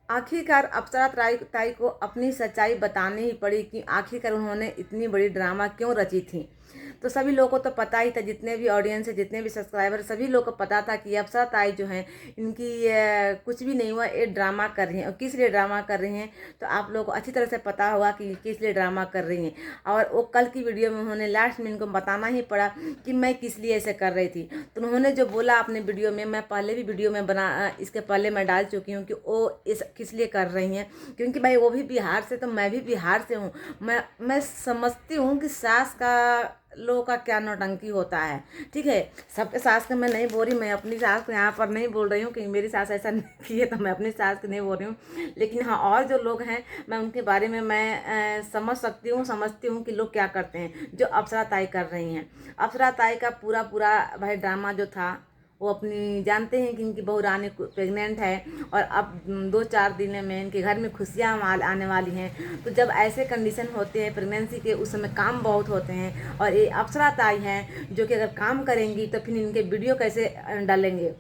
आखिरकार अप्सरा ताई को अपनी सच्चाई बतानी ही पड़ी कि आखिरकार उन्होंने इतनी बड़ी ड्रामा क्यों रची थी। तो सभी लोगों को तो पता ही था, जितने भी ऑडियंस है, जितने भी सब्सक्राइबर, सभी लोगों को पता था कि अप्सरा ताई जो हैं इनकी कुछ भी नहीं हुआ, ये ड्रामा कर रही हैं। और किस लिए ड्रामा कर रही हैं तो आप लोगों को अच्छी तरह से पता होगा कि किस लिए ड्रामा कर रही हैं। और वो कल की वीडियो में उन्होंने लास्ट में इनको बताना ही पड़ा कि मैं किस लिए ऐसे कर रही थी। तो उन्होंने जो बोला अपने वीडियो में, मैं पहले भी वीडियो में इसके पहले मैं डाल चुकी हूँ कि वो इस किस लिए कर रही हैं। क्योंकि भाई वो भी बिहार से, तो मैं भी बिहार से हूँ। मैं समझती हूँ कि सास का लोगों का क्या नौटंकी होता है। ठीक है, सबके सास का मैं नहीं बोल रही, मैं अपनी सास को यहाँ पर नहीं बोल रही हूँ कि मेरी सास ऐसा नहीं की है, तो मैं अपनी सास को नहीं बोल रही हूँ। लेकिन हाँ, और जो लोग हैं मैं उनके बारे में मैं समझ सकती हूँ, समझती हूँ कि लोग क्या करते हैं, जो अप्सरा ताई कर रही हैं। अप्सरा ताई का पूरा पूरा भाई ड्रामा जो था, वो अपनी जानते हैं कि इनकी बहू रानी प्रेग्नेंट है और अब 2-4 दिन में इनके घर में खुशियाँ आने वाली हैं। तो जब ऐसे कंडीशन होते हैं प्रेगनेंसी के, उस समय काम बहुत होते हैं। और ये अप्सरा ताई हैं जो कि अगर काम करेंगी तो फिर इनके वीडियो कैसे डालेंगे।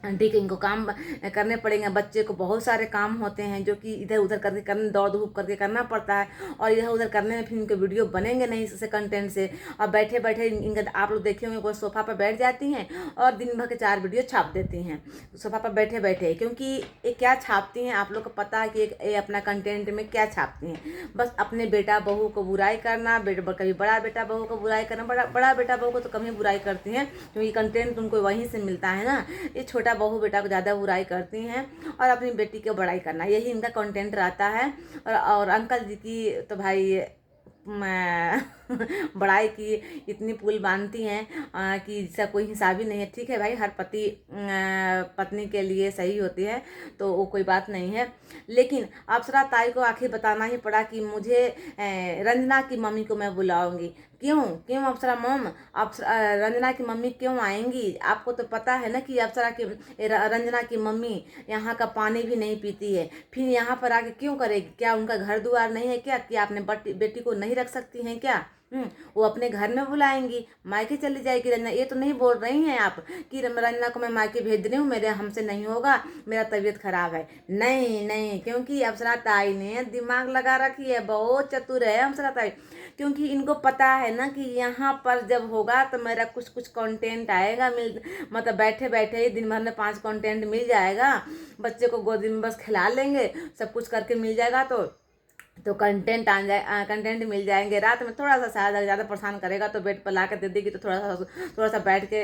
ठीक है, इनको काम करने पड़ेंगे। बच्चे को बहुत सारे काम होते हैं जो कि इधर उधर करके करने, दौड़ धूप करके करना पड़ता है। और इधर उधर करने में फिर इनके वीडियो बनेंगे नहीं इससे कंटेंट से। और बैठे बैठे इनका आप लोग देखे होंगे, कोई सोफा पर बैठ जाती हैं और दिन भर के 4 वीडियो छाप देती हैं सोफा पर बैठे बैठे। क्योंकि ये क्या छापती हैं आप लोग को पता है कि ये अपना कंटेंट में क्या छापती हैं। बस अपने बेटा बहू को बुराई करना, कभी बड़ा बेटा बहू को बुराई करना। बड़ा बेटा बहू को तो कभी बुराई करती हैं क्योंकि कंटेंट उनको वहीं से मिलता है ना। ये छोटा बहू बेटा को ज़्यादा बुराई करती हैं और अपनी बेटी की बड़ाई करना, यही इनका कंटेंट रहता है। और अंकल जी की तो भाई मैं बड़ाई की इतनी पुल बांधती हैं कि इसका कोई हिसाब ही नहीं है। ठीक है भाई, हर पति पत्नी के लिए सही होती है, तो वो कोई बात नहीं है। लेकिन अप्सरा ताई को आखिर बताना ही पड़ा कि मुझे रंजना की मम्मी को मैं बुलाऊंगी। क्यों क्यों अप्सरा मॉम, रंजना की मम्मी क्यों आएंगी? आपको तो पता है ना कि अप्सरा की रंजना की मम्मी यहाँ का पानी भी नहीं पीती है, फिर यहाँ पर आके क्यों करेगी? क्या उनका घर द्वार नहीं है क्या कि आपने बेटी को नहीं रख सकती हैं क्या? वो अपने घर में बुलाएंगी, मायके चली जाएगी रंजना। ये तो नहीं बोल रही हैं आप कि रंजना को मैं मायके भेज रही हूँ, मेरे हमसे नहीं होगा, मेरा तबीयत खराब है। नहीं नहीं, क्योंकि अप्सरा ताई ने दिमाग लगा रखी है, बहुत चतुर है अप्सरा ताई। क्योंकि इनको पता है ना कि यहाँ पर जब होगा तो मेरा कुछ कुछ कंटेंट आएगा, मतलब बैठे बैठे ही दिन भर में 5 कंटेंट मिल जाएगा। बच्चे को गोदी में बस खिला लेंगे, सब कुछ करके मिल जाएगा तो कंटेंट मिल जाएंगे। रात में थोड़ा सा शायद अगर ज़्यादा परेशान करेगा तो बेड पर ला कर दे देगी, तो थोड़ा सा बैठ के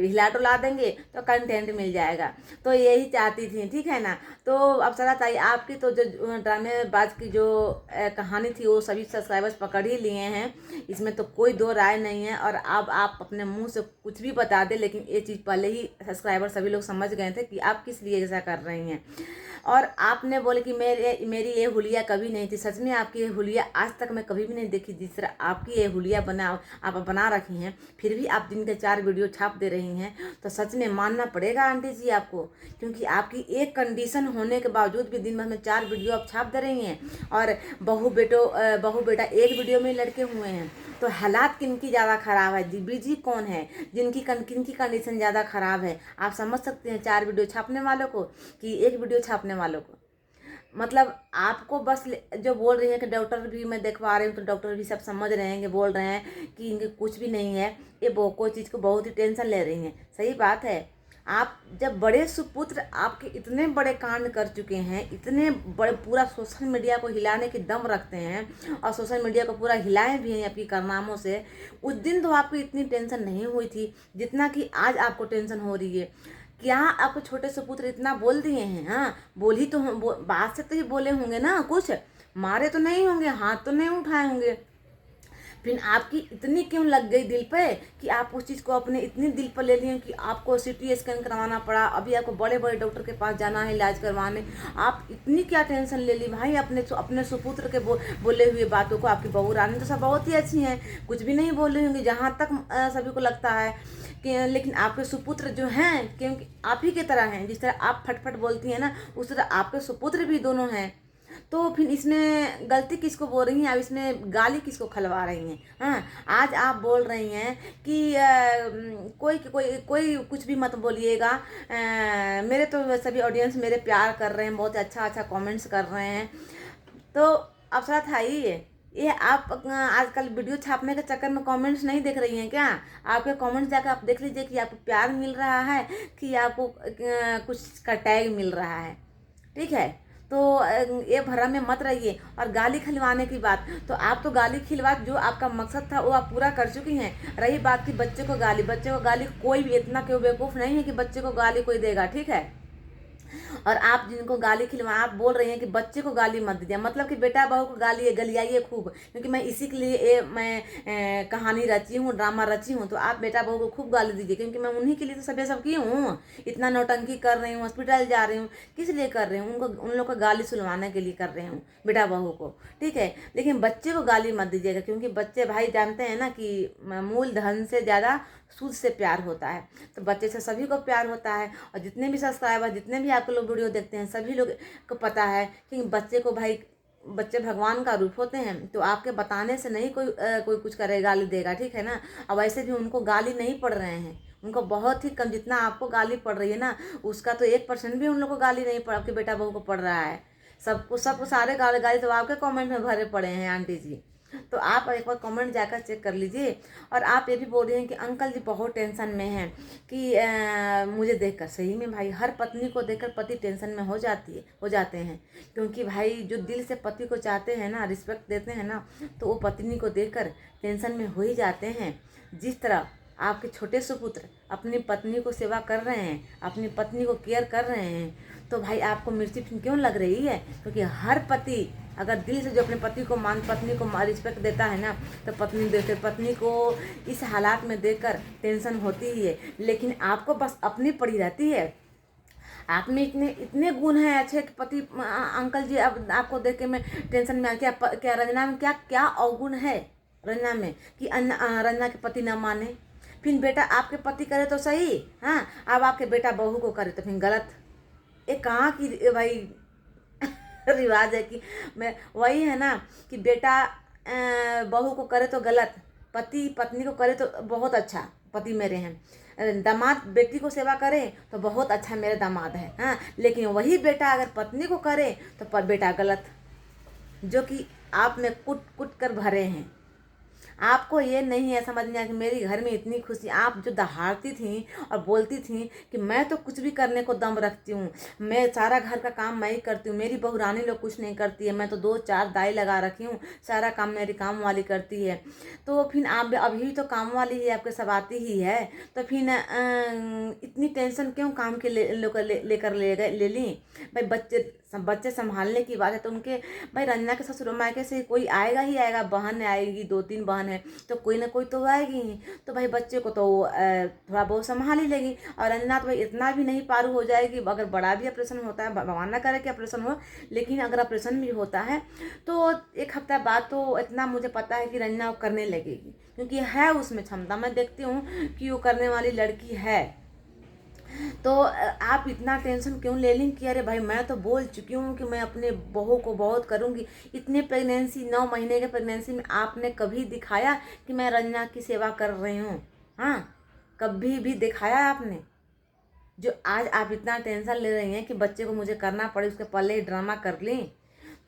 हिला डुला देंगे तो कंटेंट मिल जाएगा। तो यही चाहती थी, ठीक है ना। तो अप्सरा ताई आपकी तो जो ड्रामेबाज की जो कहानी थी वो सभी सब्सक्राइबर्स पकड़ ही लिए हैं, इसमें तो कोई दो राय नहीं है। और अब आप अपने मुंह से कुछ भी बता दें, लेकिन ये चीज़ पहले ही सब्सक्राइबर सभी लोग समझ गए थे कि आप किस लिए ऐसा कर रही हैं। और आपने बोले कि मेरी ये हुलिया कभी नहीं थी। सच में आपकी ये हुलिया आज तक मैं कभी भी नहीं देखी जिस तरह आपकी ये हुलिया आप बना रखी हैं। फिर भी आप दिन के 4 वीडियो छाप दे रही हैं, तो सच में मानना पड़ेगा आंटी जी आपको। क्योंकि आपकी एक कंडीशन होने के बावजूद भी दिन भर में 4 वीडियो आप छाप दे रही हैं। और बहू बेटा एक वीडियो में लड़के हुए हैं। तो हालात किनकी ज़्यादा ख़राब है? बीजी कौन है किनकी कंडीशन ज़्यादा ख़राब है? आप समझ सकते हैं 4 वीडियो छापने वालों को कि एक वीडियो छापने वालों को। मतलब आपको बस जो बोल रही है कि डॉक्टर भी मैं देखवा रही हूँ, तो डॉक्टर भी सब समझ रहे हैं कि बोल रहे हैं कि इनके कुछ भी नहीं है, ये कोई चीज़ को बहुत ही टेंशन ले रही हैं। सही बात है। आप जब बड़े सुपुत्र आपके इतने बड़े कांड कर चुके हैं, इतने बड़े पूरा सोशल मीडिया को हिलाने की दम रखते हैं और सोशल मीडिया को पूरा हिलाए भी हैं आपकी कारनामों से, उस दिन तो आपको इतनी टेंशन नहीं हुई थी जितना कि आज आपको टेंशन हो रही है। क्या आपको छोटे सुपुत्र इतना बोल दिए हैं? हाँ, बोल ही तो बात से तो ही बोले होंगे ना, कुछ मारे तो नहीं होंगे, हाथ तो नहीं उठाए होंगे। फिर आपकी इतनी क्यों लग गई दिल पे कि आप उस चीज़ को अपने इतनी दिल पर ले लिए कि आपको CT स्कैन करवाना पड़ा, अभी आपको बड़े बड़े डॉक्टर के पास जाना है इलाज करवाने। आप इतनी क्या टेंशन ले ली भाई अपने सुपुत्र के बोले हुए बातों को? आपकी बहू रानी तो सब बहुत ही अच्छी हैं, कुछ भी नहीं बोल रही होंगी जहाँ तक सभी को लगता है कि। लेकिन आपके सुपुत्र जो हैं, क्योंकि आप ही की तरह हैं, जिस तरह आप फटफट बोलती हैं ना, उस तरह आपके सुपुत्र भी दोनों हैं। तो फिर इसमें गलती किसको बोल रही हैं आप, इसमें गाली किसको खलवा रही हैं? हाँ, आज आप बोल रही हैं कि कोई कोई कोई कुछ भी मत बोलिएगा, मेरे तो सभी ऑडियंस मेरे प्यार कर रहे हैं, बहुत अच्छा अच्छा कमेंट्स कर रहे हैं। तो अफसरा था ये आप आजकल वीडियो छापने के चक्कर में कमेंट्स नहीं देख रही हैं क्या? आपके कमेंट्स जाकर आप देख लीजिए कि आपको प्यार मिल रहा है कि आपको कुछ का टैग मिल रहा है। ठीक है, तो ये भरम में मत रहिए। और गाली खिलवाने की बात, तो आप तो गाली खिलवा, जो आपका मकसद था वो आप पूरा कर चुकी हैं। रही बात की बच्चे को गाली कोई भी इतना क्यों बेवकूफ़ नहीं है कि बच्चे को गाली कोई देगा। ठीक है, और आप जिनको गाली खिलवा, आप बोल रही हैं कि बच्चे को गाली मत दीजिए, मतलब कि बेटा बहू को गाली गलियाइए खूब, क्योंकि मैं इसी के लिए मैं कहानी रची हूँ, ड्रामा रची हूँ। तो आप बेटा बहू को खूब गाली दीजिए, क्योंकि मैं उन्हीं के लिए तो सब की हूँ। इतना नौटंकी कर रही हूँ, हॉस्पिटल जा रही हूँ, किस लिए कर रही हूँ? उन लोग को गाली सुलवाने के लिए कर रही हूँ, बेटा बहू को। ठीक है, लेकिन बच्चे को गाली मत दीजिएगा, क्योंकि बच्चे भाई जानते हैं ना कि मूल धन से ज़्यादा सूद से प्यार होता है। तो बच्चे से सभी को प्यार होता है, और जितने भी सब्सक्राइबर, जितने भी आपके लोग वीडियो देखते हैं, सभी लोग को पता है कि बच्चे को भाई, बच्चे भगवान का रूप होते हैं। तो आपके बताने से नहीं कोई कुछ करेगा, गाली देगा। ठीक है ना, अब वैसे भी उनको गाली नहीं पड़ रहे हैं, उनको बहुत ही कम, जितना आपको गाली पड़ रही है ना, उसका तो 1% भी उन लोग को गाली नहीं पड़, आपके बेटा बहू को पड़ रहा है। सबको सारे गाली तो आपके कमेंट में भरे पड़े हैं आंटी जी। तो आप एक बार कमेंट जाकर चेक कर लीजिए। और आप ये भी बोल रहे हैं कि अंकल जी बहुत टेंशन में हैं कि मुझे देखकर। सही में भाई, हर पत्नी को देखकर पति टेंशन में हो जाते हैं, क्योंकि भाई जो दिल से पति को चाहते हैं ना, रिस्पेक्ट देते हैं ना, तो वो पत्नी को देखकर टेंशन में हो ही जाते हैं। जिस तरह आपके छोटे सुपुत्र अपनी पत्नी को सेवा कर रहे हैं, अपनी पत्नी को केयर कर रहे हैं, तो भाई आपको मिर्ची क्यों लग रही है? क्योंकि हर पति अगर दिल से जो अपने पति को रिस्पेक्ट देता है ना, तो पत्नी को इस हालात में देखकर टेंशन होती ही है। लेकिन आपको बस अपनी पड़ी रहती है। आप में इतने गुण हैं अच्छे कि पति अंकल जी, अब आपको देख के मैं टेंशन में क्या रंजना में क्या अवगुण है रंजना में कि रंजना के पति न माने? फिर बेटा आपके पति करे तो सही, हाँ, अब आपके बेटा बहू को करे तो फिर गलत। ये कहाँ की भाई रिवाज है कि मैं, वही है ना कि बेटा बहू को करे तो गलत, पति पत्नी को करे तो बहुत अच्छा पति मेरे हैं, दामाद बेटी को सेवा करे तो बहुत अच्छा मेरे दामाद है, हाँ। लेकिन वही बेटा अगर पत्नी को करे तो पर बेटा गलत, जो कि आप में कुट कुट कर भरे हैं। आपको ये नहीं है समझ में आया कि मेरी घर में इतनी खुशी, आप जो दहाड़ती थी और बोलती थी कि मैं तो कुछ भी करने को दम रखती हूँ, मैं सारा घर का काम मैं ही करती हूँ, मेरी बहू रानी लोग कुछ नहीं करती है, मैं तो 2-4 दाई लगा रखी हूँ, सारा काम मेरी काम वाली करती है। तो फिर आप अभी तो काम वाली ही आपके सब आती ही है, तो फिर इतनी टेंशन क्यों काम के लेकर ले ली? भाई बच्चे संभालने की बात है तो उनके, भाई रंजना के ससुर मायके से कोई आएगा ही आएगा, बहन आएगी, 2-3 बहन है तो कोई ना कोई तो आएगी ही। तो भाई बच्चे को तो थोड़ा बहुत संभाल ही लेगी। और रंजना तो भाई इतना भी नहीं पारू हो जाएगी, अगर बड़ा भी ऑपरेशन होता है, भगवान ना करे कि ऑपरेशन हो, लेकिन अगर ऑपरेशन भी होता है तो 1 हफ्ता बाद तो इतना मुझे पता है कि रंजना वो करने लगेगी, क्योंकि है उसमें क्षमता। मैं देखती हूँ कि वो करने वाली लड़की है। तो आप इतना टेंशन क्यों ले लें कि अरे भाई मैं तो बोल चुकी हूँ कि मैं अपने बहू को बहुत करूँगी। इतने प्रेगनेंसी, 9 महीने के प्रेगनेंसी में आपने कभी दिखाया कि मैं रंजना की सेवा कर रही हूँ? हाँ, कभी भी दिखाया आपने? जो आज आप इतना टेंशन ले रही हैं कि बच्चे को मुझे करना पड़े, उसके पहले ही ड्रामा कर लें,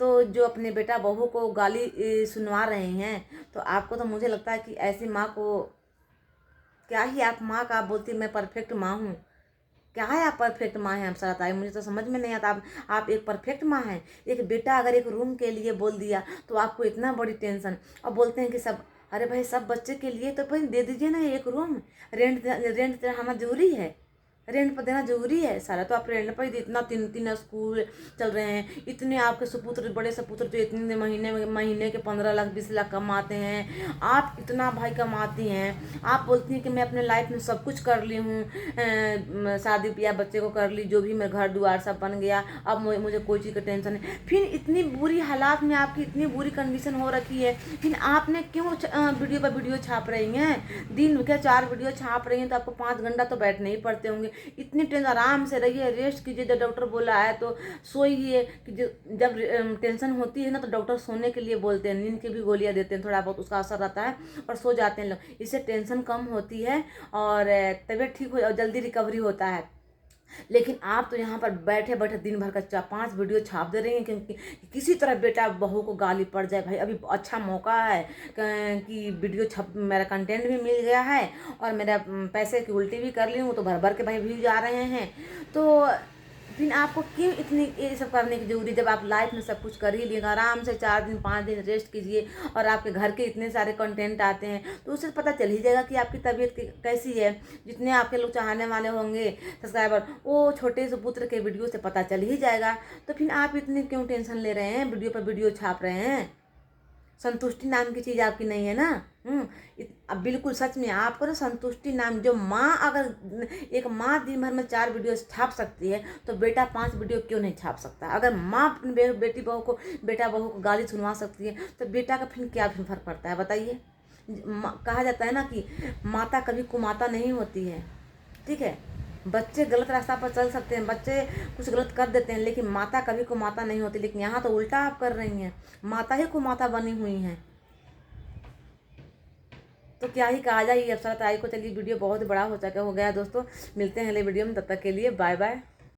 तो जो अपने बेटा बहू को गाली सुनवा रहे हैं, तो आपको तो मुझे लगता है कि ऐसी माँ को, क्या ही आप माँ का बोलती मैं परफेक्ट माँ हूँ, क्या है आप परफेक्ट माँ हैं? अप्सरा ताई, मुझे तो समझ में नहीं आता। आप एक परफेक्ट माँ हैं। एक बेटा अगर एक रूम के लिए बोल दिया तो आपको इतना बड़ी टेंशन, और बोलते हैं कि सब, अरे भाई सब बच्चे के लिए तो भाई दे दीजिए ना एक रूम, रेंट देना जरूरी है, रेंट पर देना जरूरी है सारा, तो आप रेंट पर ही इतना 3 स्कूल चल रहे हैं, इतने आपके सुपुत्र, बड़े सुपुत्र जो इतने महीने के 15 लाख 20 लाख कमाते हैं, आप इतना भाई कमाती हैं, आप बोलती हैं कि मैं अपने लाइफ में सब कुछ कर ली हूँ, शादी ब्याह बच्चे को कर ली, जो भी मैं घर द्वार सब बन गया, अब मुझे कोई चीज़ का टेंशन है। फिर इतनी बुरी हालात में आपकी इतनी बुरी कंडीशन हो रखी है, फिर आपने क्यों वीडियो पर वीडियो छाप रही हैं? दिन के 4 वीडियो छाप रही हैं तो आपको 5 घंटा तो बैठने ही पड़ते होंगे। इतनी टेंशन, आराम से रहिए, रेस्ट कीजिए। जब डॉक्टर बोला है तो सोइए कि जब टेंशन होती है ना तो डॉक्टर सोने के लिए बोलते हैं, नींद की भी गोलियां देते हैं, थोड़ा बहुत उसका असर रहता है और सो जाते हैं लोग। इससे टेंशन कम होती है और तबीयत ठीक हो और जल्दी रिकवरी होता है। लेकिन आप तो यहाँ पर बैठे बैठे दिन भर का 4-5 वीडियो छाप दे रही हैं क्योंकि किसी तरह बेटा बहू को गाली पड़ जाए। भाई अभी अच्छा मौका है कि वीडियो छप, मेरा कंटेंट भी मिल गया है और मेरा पैसे की उल्टी भी कर ली हूँ, तो भर भर के भाई व्यूज आ रहे हैं। तो फिर आपको क्यों इतनी ये सब करने की जरूरी, जब आप लाइफ में सब कुछ कर ही लिए। आराम से 4 दिन 5 दिन रेस्ट कीजिए और आपके घर के इतने सारे कंटेंट आते हैं तो उससे पता चल ही जाएगा कि आपकी तबीयत कैसी है। जितने आपके लोग चाहने वाले होंगे सब्सक्राइबर, वो छोटे से पुत्र के वीडियो से पता चल ही जाएगा। तो फिर आप इतनी क्यों टेंशन ले रहे हैं, वीडियो पर वीडियो छाप रहे हैं। संतुष्टि नाम की चीज़ आपकी नहीं है ना। अब बिल्कुल सच में आपको ना संतुष्टि नाम, जो माँ, अगर एक माँ दिन भर में 4 वीडियो छाप सकती है तो बेटा 5 वीडियो क्यों नहीं छाप सकता। अगर माँ अपनी बेटी बहू को, बेटा बहू को गाली सुनवा सकती है तो बेटा का फिर क्या फर्क पड़ता है बताइए। कहा जाता है ना कि माता कभी कुमाता नहीं होती है, ठीक है। बच्चे गलत रास्ता पर चल सकते हैं, बच्चे कुछ गलत कर देते हैं, लेकिन माता कभी को माता नहीं होती। लेकिन यहाँ तो उल्टा आप कर रही हैं, माता ही को माता बनी हुई हैं। तो क्या ही कहा जाए ये अप्सरा ताई को। चलिए वीडियो बहुत बड़ा हो गया दोस्तों, मिलते हैं अगले वीडियो में, तब तक के लिए बाय बाय।